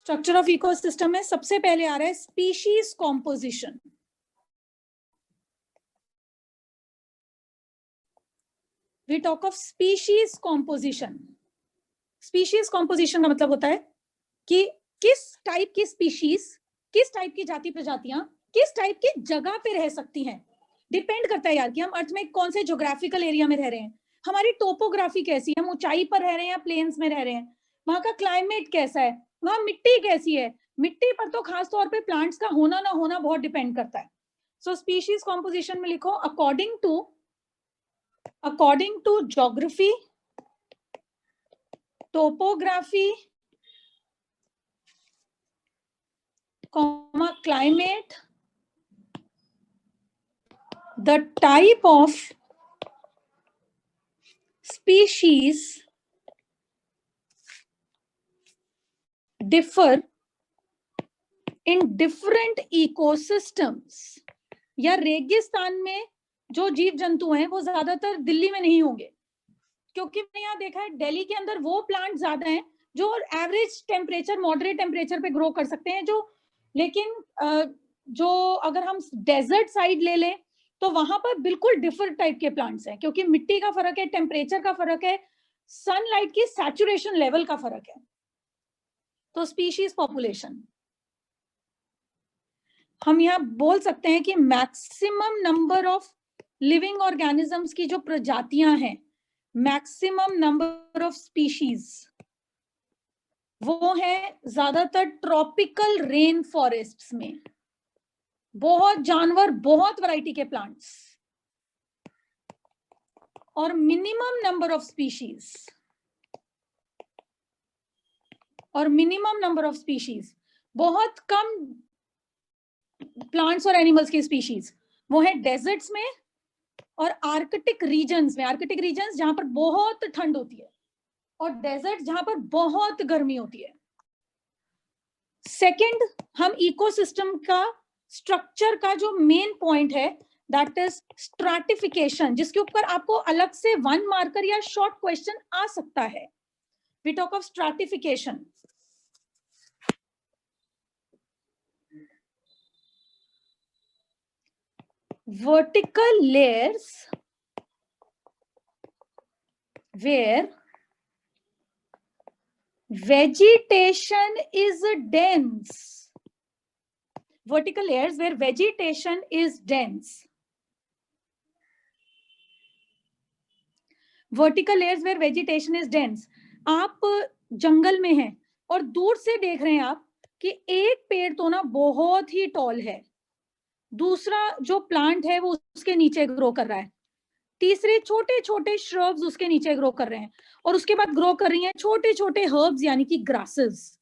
Structure of ecosystem में सबसे पहले आ रहा है species composition. We talk of species composition. Species composition का मतलब होता है कि किस टाइप की स्पीशीज, किस टाइप की जाति प्रजातियां किस टाइप की जगह पे रह सकती हैं। डिपेंड करता है यार कि हम अर्थ में कौन से ज्योग्राफिकल एरिया में रह रहे हैं, हमारी टोपोग्राफी कैसी है, हम ऊंचाई पर रह रहे हैं या प्लेन्स में रह रहे हैं, वहां का क्लाइमेट कैसा है, वहां मिट्टी कैसी है। मिट्टी पर तो खास तौर पे प्लांट्स का होना ना होना बहुत डिपेंड करता है। सो स्पीशीज कॉम्पोजिशन में लिखो according to geography, topography, climate, the type of species differ in different ecosystems। या रेगिस्तान में जो जीव जंतु हैं वो ज्यादातर दिल्ली में नहीं होंगे, क्योंकि मैंने यहाँ देखा है दिल्ली के अंदर वो प्लांट ज्यादा हैं जो एवरेज टेम्परेचर, मॉडरेट टेम्परेचर पे ग्रो कर सकते हैं, लेकिन जो अगर हम डेजर्ट साइड ले लें तो वहां पर बिल्कुल डिफरेंट टाइप के प्लांट्स हैं, क्योंकि मिट्टी का फर्क है, टेम्परेचर का फर्क है, सनलाइट की सैचुरेशन लेवल का फर्क है। तो स्पीशीज पॉपुलेशन हम यहाँ बोल सकते हैं कि maximum number of living organisms की जो प्रजातियां हैं, मैक्सिमम नंबर ऑफ स्पीशीज, वो है ज्यादातर ट्रॉपिकल रेन फॉरेस्ट्स में। बहुत जानवर, बहुत वैरायटी के प्लांट्स, और मिनिमम नंबर ऑफ स्पीशीज, बहुत कम प्लांट्स और एनिमल्स की स्पीशीज, वो है डेजर्ट्स में और आर्कटिक रीजन्स में। आर्कटिक रीजन्स जहां पर बहुत ठंड होती है, और डेजर्ट जहां पर बहुत गर्मी होती है। सेकंड, हम इकोसिस्टम का स्ट्रक्चर का जो मेन पॉइंट है दैट इज स्ट्रैटिफिकेशन, जिसके ऊपर आपको अलग से 1 मार्कर या शॉर्ट क्वेश्चन आ सकता है। We talk of stratification. Vertical layers where vegetation is dense. Vertical layers where vegetation is dense. Vertical layers where vegetation is dense. आप जंगल में हैं और दूर से देख रहे हैं आप कि एक पेड़ तो ना बहुत ही टॉल है, दूसरा जो प्लांट है वो उसके नीचे ग्रो कर रहा है, तीसरे छोटे छोटे श्रब्स उसके नीचे ग्रो कर रहे हैं, और उसके बाद ग्रो कर रही हैं छोटे छोटे हर्ब्स यानी कि ग्रासेस।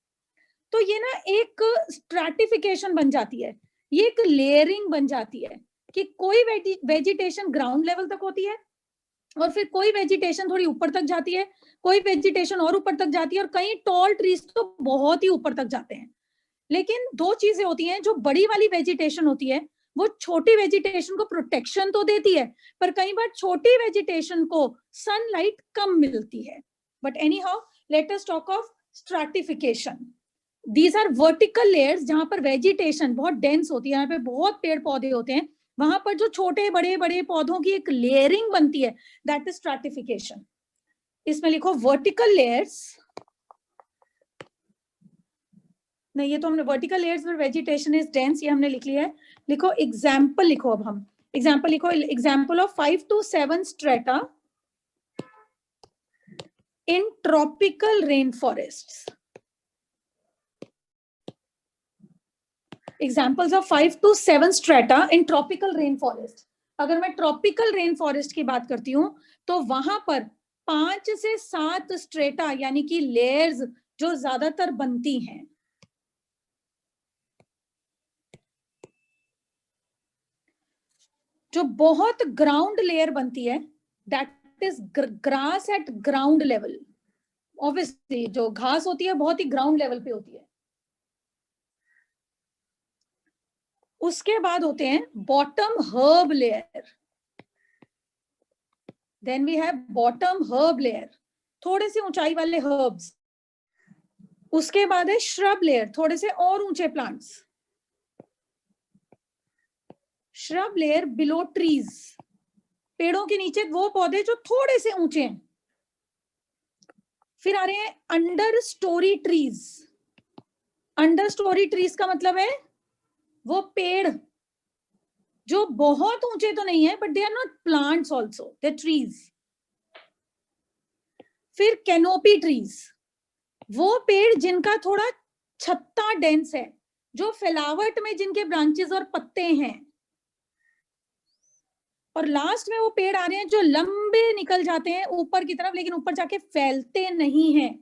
तो ये ना एक स्ट्रैटिफिकेशन बन जाती है, ये एक लेयरिंग बन जाती है कि कोई वेजिटेशन ग्राउंड लेवल तक होती है, और फिर कोई वेजिटेशन थोड़ी ऊपर तक जाती है, कोई वेजिटेशन और ऊपर तक जाती है, और कई टॉल ट्रीज तो बहुत ही ऊपर तक जाते हैं। लेकिन 2 चीजें होती हैं, जो बड़ी वाली वेजिटेशन होती है वो छोटी वेजिटेशन को प्रोटेक्शन तो देती है, पर कई बार छोटी वेजिटेशन को सनलाइट कम मिलती है। But anyhow, let us talk of stratification. These are vertical layers जहां पर वेजिटेशन बहुत डेंस होती है, यहाँ पे बहुत पेड़ पौधे होते हैं, वहां पर जो छोटे बड़े बड़े पौधों की एक लेयरिंग बनती है, दैट इज स्ट्रैटिफिकेशन। इसमें लिखो वर्टिकल लेयर्स, नहीं ये तो हमने वर्टिकल लेयर्स में वेजिटेशन इज डेंस ये हमने लिख लिया है। लिखो एग्जाम्पल, लिखो अब हम एग्जाम्पल लिखो, example of 5 to 7 strata in tropical rain forests. Examples of 5 to 7 strata in tropical rain forest. अगर मैं ट्रॉपिकल रेन फॉरेस्ट की बात करती हूं तो वहां पर 5 से 7 स्ट्रेटा यानी कि लेयर्स जो ज्यादातर बनती हैं। जो बहुत ग्राउंड लेयर बनती है that is grass eight ground level. Obviously जो घास होती है बहुत ही ग्राउंड लेवल पे होती है। उसके बाद होते हैं bottom herb layer, then we have bottom herb layer, थोड़े से ऊंचाई वाले हर्ब्स। उसके बाद है श्रब लेयर, थोड़े से और ऊंचे plants, shrub layer below trees, पेड़ों के नीचे वो पौधे जो थोड़े से ऊंचे हैं। फिर आ रहे हैं under story trees. Under story trees का मतलब है वो पेड़ जो बहुत ऊंचे तो नहीं है, but they are not plants also, they are trees. फिर कैनोपी ट्रीज, वो पेड़ जिनका थोड़ा छत्ता डेंस है, जो फैलावट में जिनके ब्रांचेस और पत्ते हैं। और लास्ट में वो पेड़ आ रहे हैं जो लंबे निकल जाते हैं ऊपर की तरफ, लेकिन ऊपर जाके फैलते नहीं हैं।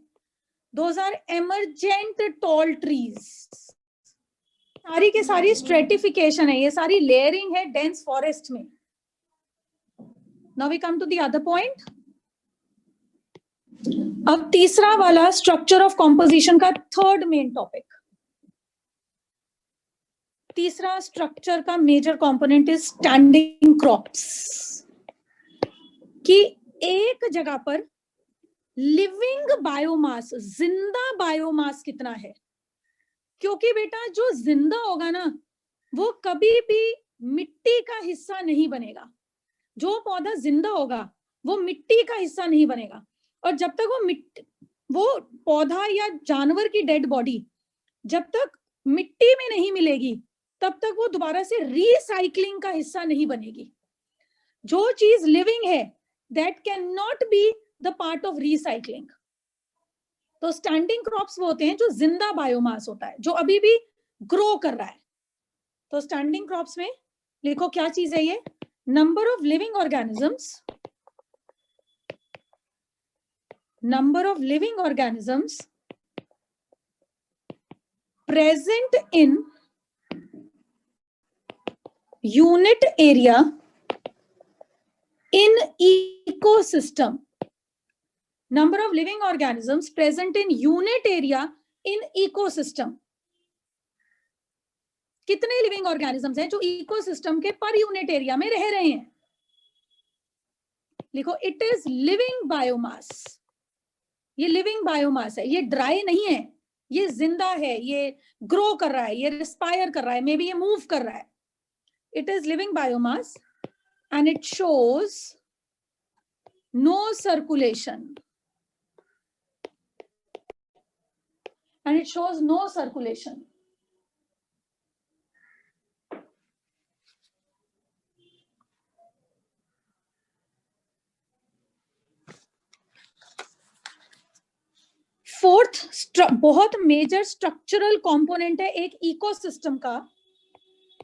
Those are emergent tall trees. सारी के सारी स्ट्रेटिफिकेशन है, ये सारी लेयरिंग है डेंस फॉरेस्ट में। Now we come to the other point. अब तीसरा वाला स्ट्रक्चर ऑफ कॉम्पोजिशन का थर्ड मेन टॉपिक, तीसरा स्ट्रक्चर का major component is standing crops. कि एक जगह पर लिविंग बायोमास, जिंदा बायोमास कितना है। क्योंकि बेटा जो जिंदा होगा ना वो कभी भी मिट्टी का हिस्सा नहीं बनेगा। जो पौधा जिंदा होगा वो मिट्टी का हिस्सा नहीं बनेगा। और जब तक वो पौधा या जानवर की डेड बॉडी जब तक मिट्टी में नहीं मिलेगी तब तक वो दोबारा से रिसाइकलिंग का हिस्सा नहीं बनेगी। जो चीज लिविंग है that can not be the part of recycling. तो स्टैंडिंग क्रॉप्स वो होते हैं जो जिंदा बायोमास होता है, जो अभी भी ग्रो कर रहा है। तो स्टैंडिंग क्रॉप्स में लिखो क्या चीज है ये, number of living organisms, number of living organisms present in unit area in ecosystem. Number of living organisms present in unit area in ecosystem. कितने लिविंग ऑर्गेनिजम्स हैं जो इकोसिस्टम के पर यूनिट एरिया में रह रहे हैं। लिखो इट इज लिविंग बायोमास। ये लिविंग बायोमास है, ये ड्राई नहीं है, ये जिंदा है, ये ग्रो कर रहा है, ये रिस्पायर कर रहा है, मे बी ये मूव कर रहा है। It is living biomass and it shows no circulation, and it shows no circulation. Fourth बहुत मेजर स्ट्रक्चरल कंपोनेंट है एक इकोसिस्टम का।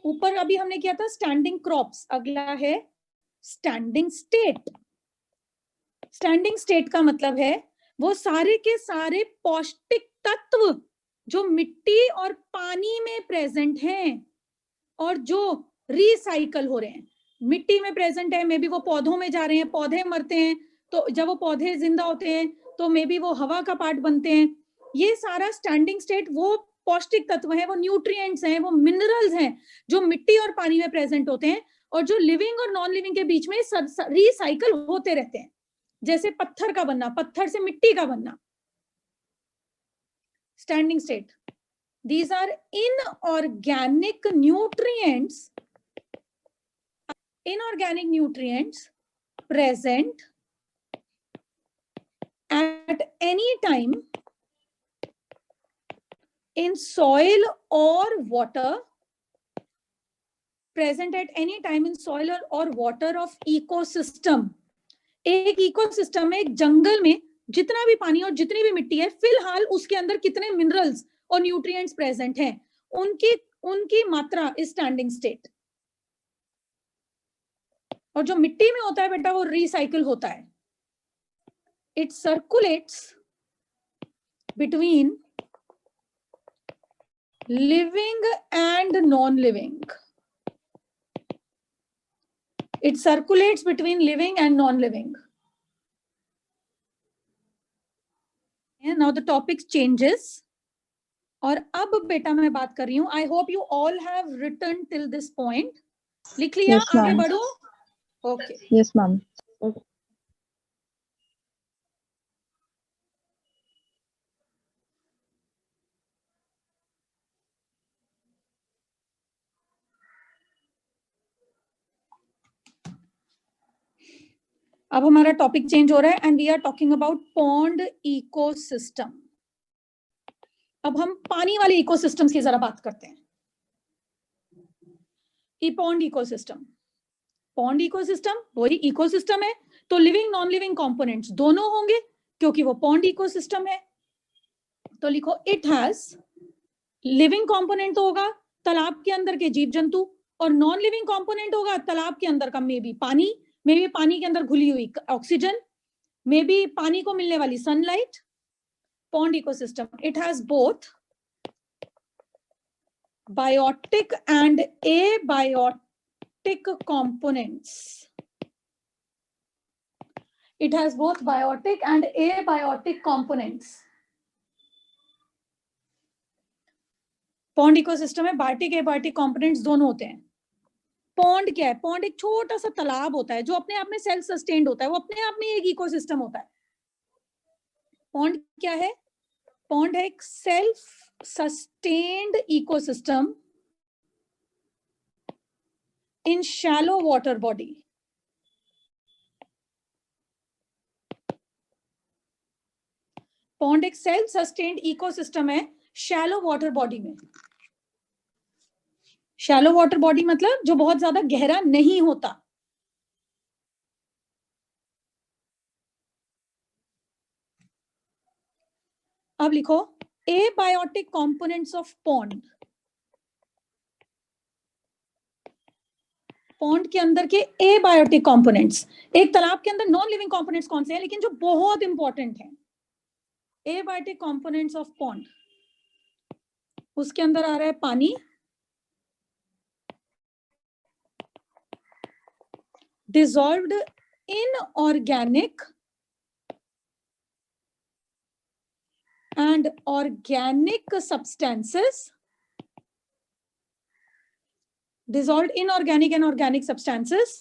ऊपर अभी हमने किया था स्टैंडिंग क्रॉप्स, अगला है स्टैंडिंग स्टेट। स्टैंडिंग स्टेट का मतलब है वो सारे के सारे पौष्टिक तत्व जो मिट्टी और पानी में प्रेजेंट हैं और जो रिसाइकल हो रहे हैं। मिट्टी में प्रेजेंट है, मे बी वो पौधों में जा रहे हैं, पौधे मरते हैं तो जब वो पौधे जिंदा होते हैं तो मे बी वो हवा का पार्ट बनते हैं। ये सारा स्टैंडिंग स्टेट वो पौष्टिक तत्व है, वो न्यूट्रिएंट्स हैं, वो मिनरल्स हैं जो मिट्टी और पानी में प्रेजेंट होते हैं और जो लिविंग और नॉन लिविंग के बीच में रिसाइकल होते रहते हैं। जैसे पत्थर का बनना, पत्थर से मिट्टी का बनना, standing state. These are inorganic nutrients, present at any time in soil or water, present at any time in soil or water of ecosystem. एक इकोसिस्टम में, एक जंगल में जितना भी पानी और जितनी भी मिट्टी है, फिलहाल उसके अंदर कितने मिनरल्स और न्यूट्रिएंट्स प्रेजेंट हैं, उनकी मात्रा इज स्टैंडिंग स्टेट। और जो मिट्टी में होता है बेटा वो रिसाइकिल होता है। It circulates between living and non living. It circulates between living and non living. Now the topic changes. और अब बेटा मैं बात कर रही हूं, I hope you all have written till this point. लिख लिया? yes, आगे बढ़ो। Okay, yes ma'am. अब हमारा टॉपिक चेंज हो रहा है and we are talking about pond ecosystem. अब हम पानी वाले इकोसिस्टम्स की जरा बात करते हैं। पॉन्ड इकोसिस्टम, पॉन्ड इकोसिस्टम वही इकोसिस्टम है, तो लिविंग नॉन लिविंग कंपोनेंट्स दोनों होंगे क्योंकि वो पॉन्ड इकोसिस्टम है। तो लिखो इट हैज, लिविंग कंपोनेंट तो होगा तालाब के अंदर के जीव जंतु, और नॉन लिविंग कंपोनेंट होगा तालाब के अंदर का मे बी पानी, मे बी पानी के अंदर घुली हुई ऑक्सीजन, मे बी पानी को मिलने वाली sunlight. Pond ecosystem, it has both biotic and abiotic components. It has both biotic and abiotic components. Pond ecosystem में बायोटिक एबायोटिक कंपोनेंट्स दोनों होते हैं। पॉन्ड क्या है? पॉन्ड एक छोटा सा तालाब होता है जो अपने आप में सेल्फ सस्टेन्ड होता है, वो अपने आप में एक इकोसिस्टम होता है। पॉन्ड क्या है? पॉन्ड है एक self sustained ecosystem in shallow water body. Pond एक सेल्फ सस्टेन्ड इकोसिस्टम है शैलो वाटर बॉडी में। शैलो वाटर बॉडी मतलब जो बहुत ज्यादा गहरा नहीं होता। अब लिखो abiotic components of pond. Pond के अंदर के एबायोटिक कंपोनेंट्स, एक तालाब के अंदर नॉन लिविंग कंपोनेंट्स कौन से हैं लेकिन जो बहुत इंपॉर्टेंट हैं, एबायोटिक कंपोनेंट्स ऑफ पॉन्ड, उसके अंदर आ रहा है पानी, dissolved inorganic and organic substances, dissolved inorganic and organic substances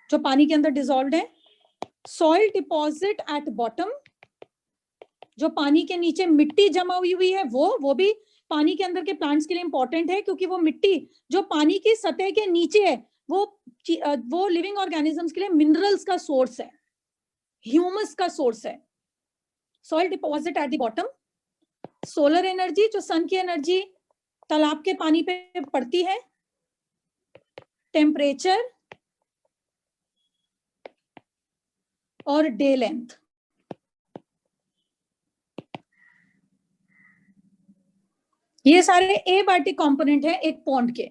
जो पानी के अंदर dissolved है, soil deposit at bottom, जो पानी के नीचे मिट्टी जमा हुई है, वो भी पानी के अंदर के प्लांट्स के लिए इंपॉर्टेंट है क्योंकि वो मिट्टी जो पानी की सतह के नीचे है वो लिविंग ऑर्गेनिजम्स के लिए मिनरल्स का सोर्स है, ह्यूमस का सोर्स है। Soil deposit at the bottom, solar energy जो सन की एनर्जी तालाब के पानी पे पड़ती है, टेम्परेचर और डे लेंथ। ये सारे एबायोटिक कंपोनेंट है एक पॉन्ड के।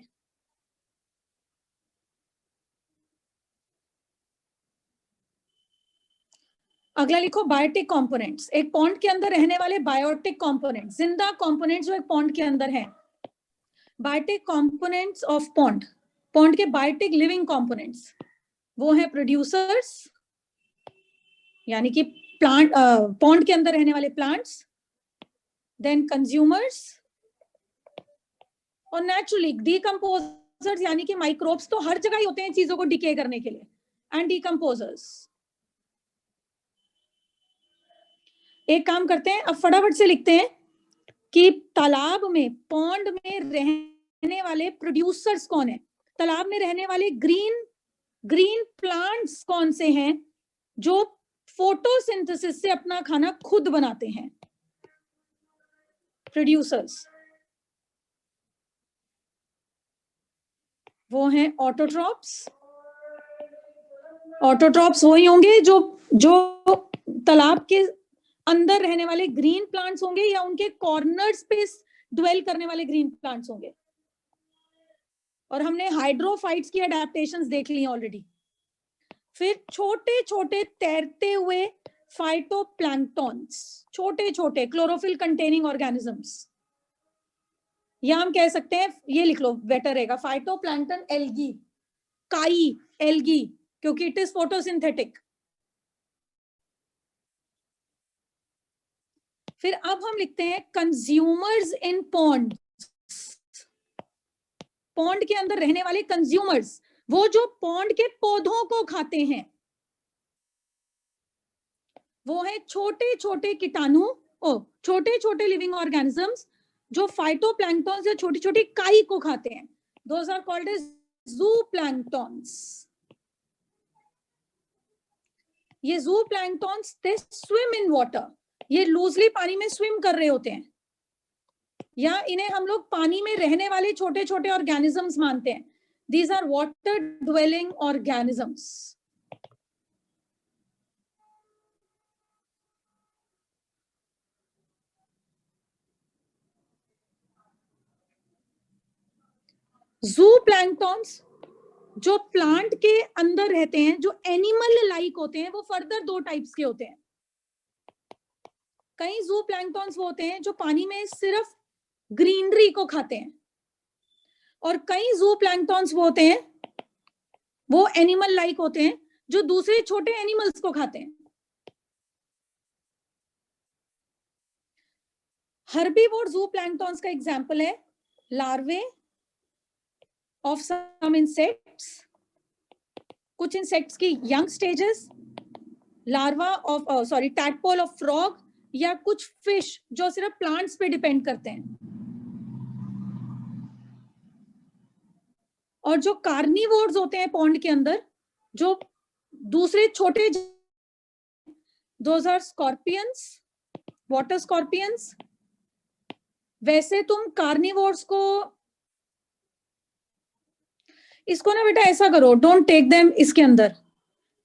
अगला लिखो बायोटिक कंपोनेंट्स, एक पॉन्ड के अंदर रहने वाले बायोटिक कंपोनेंट्स, जिंदा कंपोनेंट्स जो एक पॉन्ड के अंदर हैं। Biotic components of pond, pond के बायोटिक लिविंग कंपोनेंट्स वो है प्रोड्यूसर्स यानी कि प्लांट, पॉन्ड के अंदर रहने वाले प्लांट्स, देन कंज्यूमर्स और नेचुरली डीकंपोजर्स यानी कि माइक्रोब्स तो हर जगह ही होते हैं चीजों को डिके करने के लिए, एंड डीकंपोजर्स। एक काम करते हैं, अब फटाफट से लिखते हैं कि तालाब में, पॉन्ड में रहने वाले प्रोड्यूसर्स कौन है, तालाब में रहने वाले ग्रीन प्लांट्स कौन से हैं जो फोटोसिंथेसिस से अपना खाना खुद बनाते हैं, प्रोड्यूसर्स। वो हैं ऑटोट्रॉप्स। ऑटोट्रॉप्स वही होंगे जो तालाब के अंदर रहने वाले ग्रीन प्लांट्स होंगे या उनके कॉर्नर्स पे ड्वेल करने वाले ग्रीन प्लांट्स होंगे। और हमने हाइड्रोफाइट्स की अडेप्टेशंस देख ली ऑलरेडी। फिर छोटे छोटे तैरते हुए फाइटोप्लैंक्टॉन्स, छोटे छोटे क्लोरोफिल कंटेनिंग ऑर्गेनिजम्स, या हम कह सकते हैं, ये लिख लो बेटर रहेगा, फाइटोप्लैंक्टन एल्गी, काई एल्गी, क्योंकि इट इज फोटोसिंथेटिक। फिर अब हम लिखते हैं कंज्यूमर्स इन पॉन्ड, पॉन्ड के अंदर रहने वाले कंज्यूमर्स, वो जो पॉन्ड के पौधों को खाते हैं, वो है छोटे छोटे कीटाणु, छोटे छोटे लिविंग ऑर्गेनिजम्स जो फाइटोप्लैंक्टन से छोटी छोटी काई को खाते हैं। Those are called as zooplanktons. ये जू प्लैंक्टॉन्स दे स्विम इन वाटर, ये लूजली पानी में स्विम कर रहे होते हैं, या इन्हें हम लोग पानी में रहने वाले छोटे छोटे ऑर्गेनिजम्स मानते हैं. These are water dwelling organisms. Zooplanktons जो प्लांट के अंदर रहते हैं, जो एनिमल लाइक होते हैं, वो फर्दर दो टाइप्स के होते हैं. कई जू प्लैंक्टॉन्स वो होते हैं जो पानी में सिर्फ ग्रीनरी को खाते हैं, और कई जू प्लैंक्टॉन्स वो होते हैं, वो एनिमल लाइक होते हैं जो दूसरे छोटे एनिमल्स को खाते हैं. हर्बीवोर जू प्लैंक्टॉन्स का एग्जांपल है लार्वे ऑफ सम इंसेक्ट्स, कुछ इंसेक्ट्स की young stages, larva of tadpole of frog, या कुछ फिश जो सिर्फ प्लांट्स पे डिपेंड करते हैं. और जो कार्निवोर्स होते हैं पॉन्ड के अंदर, जो दूसरे छोटे, those are scorpions, water scorpions. वैसे तुम कार्निवोर्स को, इसको ना बेटा ऐसा करो, डोंट टेक देम इसके अंदर.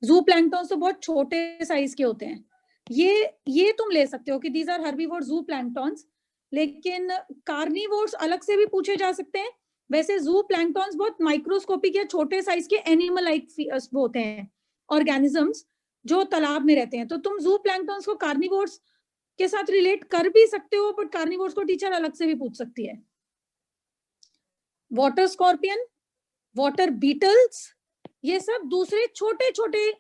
जू प्लैंक्टॉन्स तो बहुत छोटे साइज के होते हैं. ये तुम ले सकते हो कि दीज आर हर्बीवोर जू प्लैंक्टॉन्स, लेकिन कार्निवोर्स अलग से भी पूछे जा सकते हैं. वैसे जू प्लैंक्टॉन्स बहुत माइक्रोस्कोपिक या छोटे साइज के एनिमल लाइक होते हैं, ऑर्गेनिजम्स जो तालाब में रहते हैं. तो तुम जू प्लैंक्टॉन्स को कार्निवोर्स के साथ रिलेट कर भी सकते हो, बट कार्निवोर्स को टीचर अलग से भी पूछ सकती है. वाटर स्कॉर्पियन, वाटर बीटल्स, ये सब दूसरे छोटे छोटे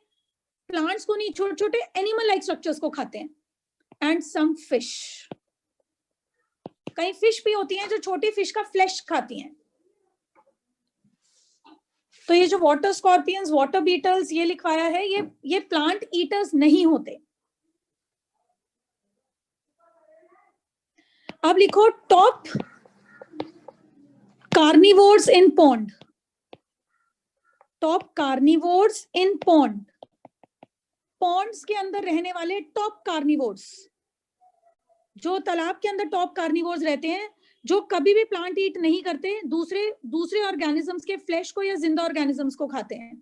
प्लांट्स को नहीं, छोटे छोटे एनिमल लाइक स्ट्रक्चर्स को खाते हैं. एंड सम फिश, कई फिश भी होती हैं जो छोटी फिश का फ्लैश खाती हैं. तो ये जो वाटर स्कॉर्पियंस, वाटर बीटल्स ये लिखवाया है, ये प्लांट ईटर्स नहीं होते. अब लिखो top carnivores in pond. Top carnivores in pond, ponds के अंदर रहने वाले टॉप कार्निवोर्स, जो तालाब के अंदर टॉप कार्निवोर्स रहते हैं, जो कभी भी प्लांट ईट नहीं करते, दूसरे ऑर्गेनिजम्स के फ्लैश को या जिंदा ऑर्गेनिजम्स को खाते हैं,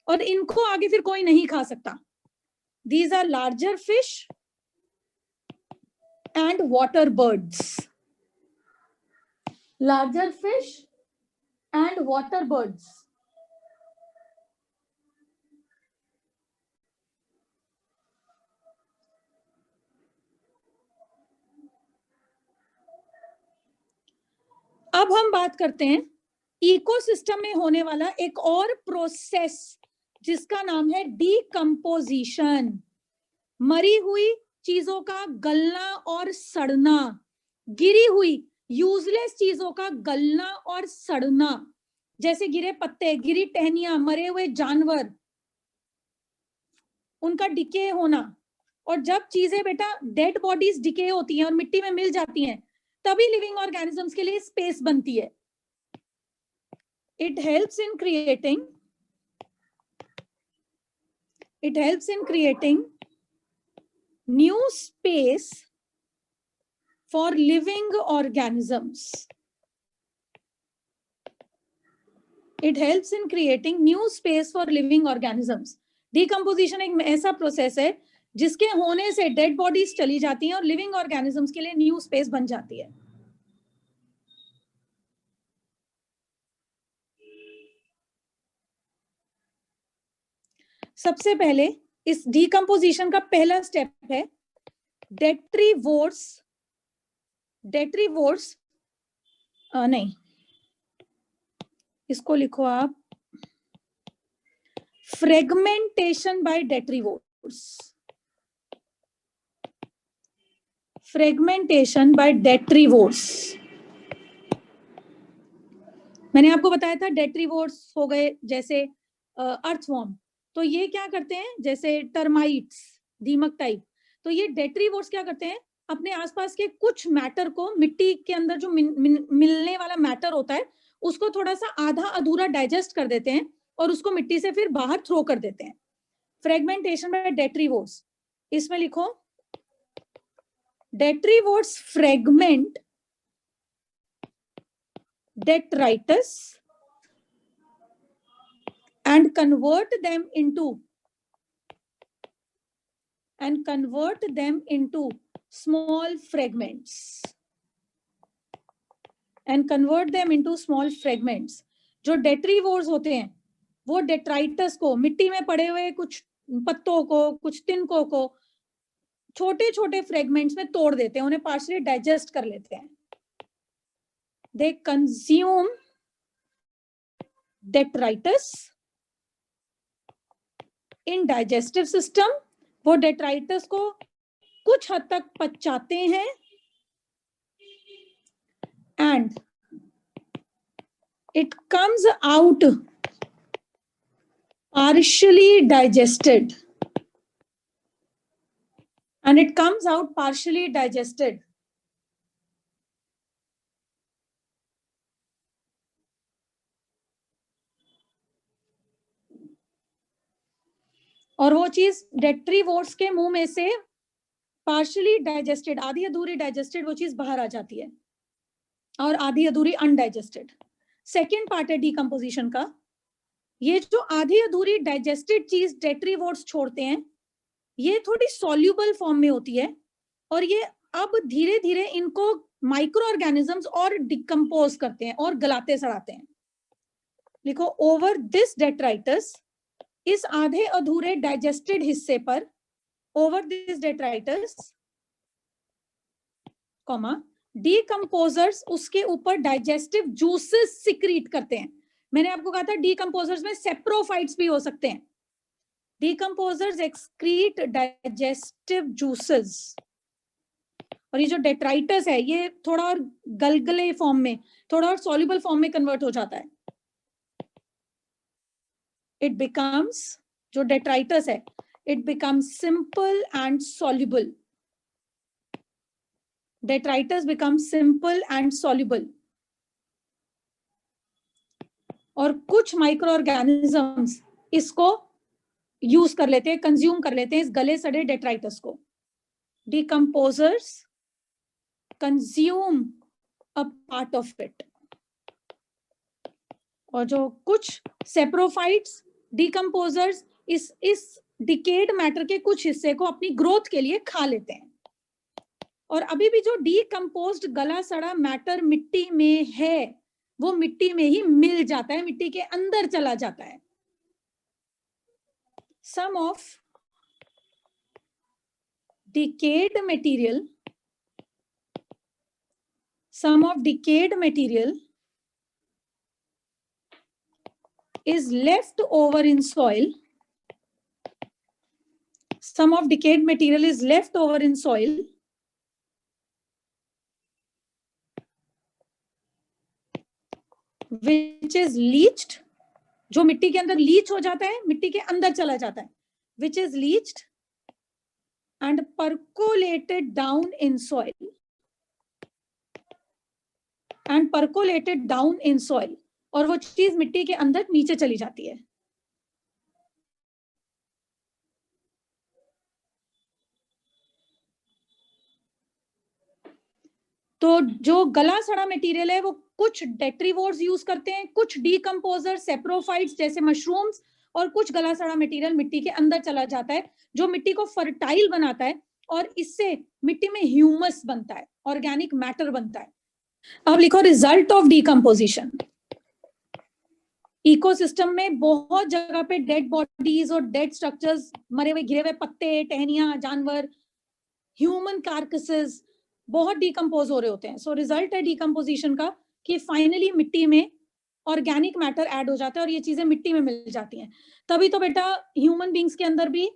और इनको आगे फिर कोई नहीं खा सकता. These are larger fish and water birds. Larger fish and water birds. अब हम बात करते हैं इकोसिस्टम में होने वाला एक और प्रोसेस जिसका नाम है डीकंपोजिशन. मरी हुई चीजों का गलना और सड़ना, गिरी हुई यूजलेस चीजों का गलना और सड़ना, जैसे गिरे पत्ते, गिरी टहनियां, मरे हुए जानवर, उनका डिके होना. और जब चीजें बेटा डेड बॉडीज डिके होती हैं और मिट्टी में मिल जाती हैं, तभी लिविंग ऑर्गेनिजम्स के लिए स्पेस बनती है. It helps in creating new space for living organisms. It helps in creating new space for living organisms. Decomposition एक ऐसा प्रोसेस है जिसके होने से डेड बॉडीज चली जाती हैं और लिविंग ऑर्गेनिजम्स के लिए न्यू स्पेस बन जाती है. सबसे पहले इस डिकम्पोजिशन का पहला स्टेप है डेट्रीवोर्स नहीं, इसको लिखो आप fragmentation by detritivores. Fragmentation by detritivores. मैंने आपको बताया था डेट्रीवोर्स हो गए जैसे अर्थवॉर्म, तो ये क्या करते हैं, जैसे टर्माइट्स, दीमक टाइप. तो ये डेट्रीवोर्स क्या करते हैं, अपने आसपास के कुछ मैटर को, मिट्टी के अंदर जो मिलने वाला मैटर होता है, उसको थोड़ा सा आधा अधूरा डाइजेस्ट कर देते हैं और उसको मिट्टी से फिर बाहर थ्रो कर देते हैं. फ्रेगमेंटेशन बाय डेट्रीवोर्स, इसमें लिखो डेट्रीवोर्स fragment detritus and convert them into small fragments जो डेट्रीवोर्स होते हैं वो डेट्राइटस को, मिट्टी में पड़े हुए कुछ पत्तों को, कुछ तिनकों को छोटे छोटे फ्रेगमेंट्स में तोड़ देते हैं, उन्हें पार्शियली डाइजेस्ट कर लेते हैं. They consume detritus in digestive system. वो detritus को कुछ हद तक पचाते हैं and it comes out partially digested. और वो चीज डेट्रीवोर्स के मुंह में से पार्शियली डाइजेस्टेड, आधी अधूरी डाइजेस्टेड वो चीज बाहर आ जाती है और आधी अधूरी अनडाइजेस्टेड. सेकेंड पार्ट है डीकम्पोजिशन का. ये जो आधी अधूरी डाइजेस्टेड चीज डेट्रीवोर्स छोड़ते हैं ये थोड़ी सॉल्यूबल फॉर्म में होती है और ये अब धीरे धीरे इनको माइक्रो ऑर्गेनिजम्स और डिकम्पोज करते हैं और गलाते सड़ाते हैं. लिखो ओवर दिस डेट्राइटस, इस आधे अधूरे डाइजेस्टेड हिस्से पर, over this detritus comma decomposers उसके ऊपर डाइजेस्टिव जूसेस सिक्रीट करते हैं. मैंने आपको कहा था डीकम्पोजर्स में सेप्रोफाइट्स भी हो सकते हैं. Decomposers excrete digestive juices. और ये जो डेट्राइटस है ये थोड़ा और गलगले फॉर्म में, थोड़ा और सॉल्युबल फॉर्म में कन्वर्ट हो जाता है. It becomes, जो detritus है, it becomes simple and soluble. Detritus becomes simple and soluble. और कुछ माइक्रो ऑर्गेनिजम्स इसको यूज कर लेते हैं, कंज्यूम कर लेते हैं इस गले सड़े डेट्राइटस को. Decomposers consume a part of it. और जो कुछ सेप्रोफाइट्स, डीकम्पोजर्स इस डिकेड मैटर के कुछ हिस्से को अपनी ग्रोथ के लिए खा लेते हैं. और अभी भी जो डीकम्पोज्ड गला सड़ा मैटर मिट्टी में है वो मिट्टी में ही मिल जाता है, मिट्टी के अंदर चला जाता है. Some of decayed material is left over in soil. Some of decayed material is left over in soil which is leached, जो मिट्टी के अंदर लीच हो जाता है, मिट्टी के अंदर चला जाता है, which is leached and percolated down in soil. और वो चीज मिट्टी के अंदर नीचे चली जाती है. तो जो गला सड़ा मटेरियल है वो कुछ डेट्रीवोर्स यूज करते हैं, कुछ डीकम्पोजर सेप्रोफाइट्स जैसे मशरूम्स, और कुछ गला सड़ा मटेरियल मिट्टी के अंदर चला जाता है जो मिट्टी को फर्टाइल बनाता है और इससे मिट्टी में ह्यूमस बनता है, ऑर्गेनिक मैटर बनता है. अब लिखो रिजल्ट ऑफ डीकम्पोजिशन. इकोसिस्टम में बहुत जगह पे डेड बॉडीज और डेड स्ट्रक्चर्स, मरे हुए गिरे हुए पत्ते, टहनियां, जानवर, ह्यूमन कार्कसेस बहुत डीकम्पोज हो रहे होते हैं. सो रिजल्ट है डीकम्पोजिशन का कि फाइनली मिट्टी में ऑर्गेनिक मैटर ऐड हो जाता है और ये चीजें मिट्टी में मिल जाती हैं. तभी तो बेटा ह्यूमन बींग्स के अंदर भी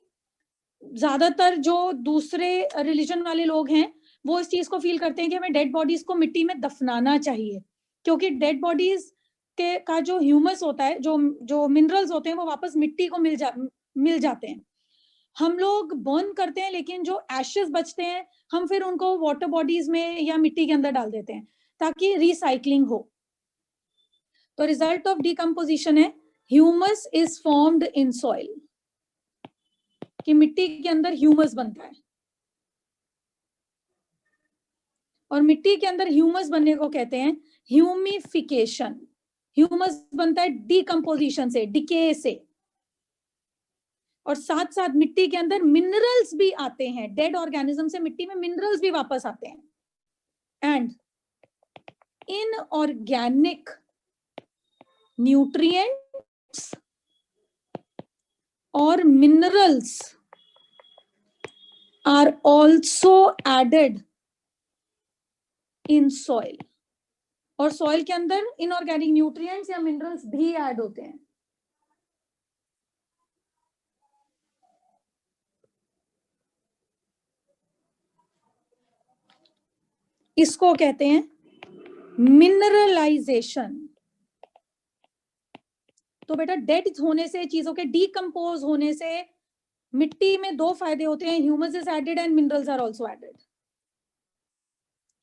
ज्यादातर जो दूसरे रिलीजन वाले लोग हैं वो इस चीज को फील करते हैं कि हमें डेड बॉडीज को मिट्टी में दफनाना चाहिए, क्योंकि डेड बॉडीज के का जो ह्यूमस होता है, जो मिनरल्स होते हैं वो वापस मिट्टी को मिल जाते हैं. हम लोग बर्न करते हैं लेकिन जो एशेस बचते हैं हम फिर उनको वाटर बॉडीज में या मिट्टी के अंदर डाल देते हैं ताकि रिसाइकलिंग हो. तो रिजल्ट ऑफ डीकम्पोजिशन है humus is formed in soil. कि मिट्टी के अंदर ह्यूमस बनता है, और मिट्टी के अंदर ह्यूमस बनने को कहते हैं ह्यूमिफिकेशन। ह्यूमस बनता है डिकम्पोजिशन से, डिके से, और साथ साथ मिट्टी के अंदर मिनरल्स भी आते हैं, डेड ऑर्गेनिज्म से मिट्टी में मिनरल्स भी वापस आते हैं, एंड इनऑर्गेनिक न्यूट्रिएंट्स और minerals are also added in soil, और सॉइल के अंदर इनऑर्गेनिक न्यूट्रिएंट्स या मिनरल्स भी ऐड होते हैं। इसको कहते हैं मिनरलाइजेशन। तो बेटा डेड होने से, चीजों के डीकंपोज होने से मिट्टी में दो फायदे होते हैं, humus is added and minerals are also added.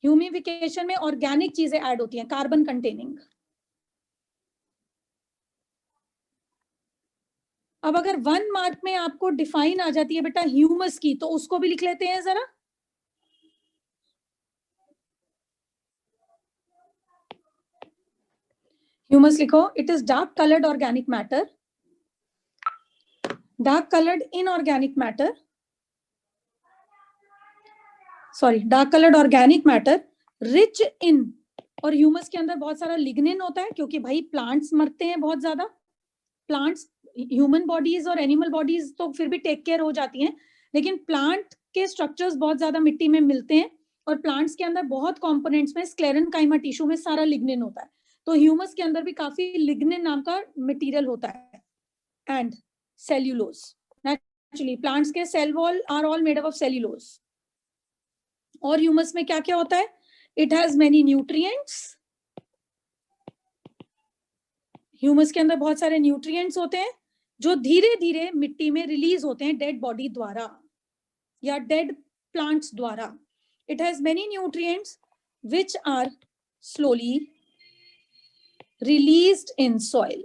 Humification में ऑर्गेनिक चीजें ऐड होती हैं, कार्बन कंटेनिंग। अब अगर 1 मार्क में आपको डिफाइन आ जाती है बेटा ह्यूमस की, तो उसको भी लिख लेते हैं जरा। ह्यूमस लिखो, it is dark coloured organic matter, dark coloured inorganic matter, sorry dark coloured organic matter rich in, और ह्यूमस के अंदर बहुत सारा लिग्निन होता है, क्योंकि भाई प्लांट्स मरते हैं बहुत ज्यादा। प्लांट्स, ह्यूमन बॉडीज और एनिमल बॉडीज तो फिर भी टेक केयर हो जाती हैं, लेकिन प्लांट के स्ट्रक्चर्स बहुत ज्यादा मिट्टी में मिलते हैं, और प्लांट्स के अंदर बहुत कंपोनेंट्स में स्क्लेरेनकाइमा टिश्यू में सारा लिग्निन होता है। तो ह्यूमस के अंदर भी काफी लिग्निन नाम का मटेरियल होता है, एंड सेल्यूलोज। नेचुरली प्लांट्स के cell wall are all made up of cellulose. और ह्यूमस में क्या क्या होता है? It has many nutrients, humus के अंदर बहुत सारे न्यूट्रिएंट्स होते हैं जो धीरे धीरे मिट्टी में रिलीज होते हैं डेड बॉडी द्वारा या डेड प्लांट्स द्वारा। It has many nutrients which are slowly released in soil.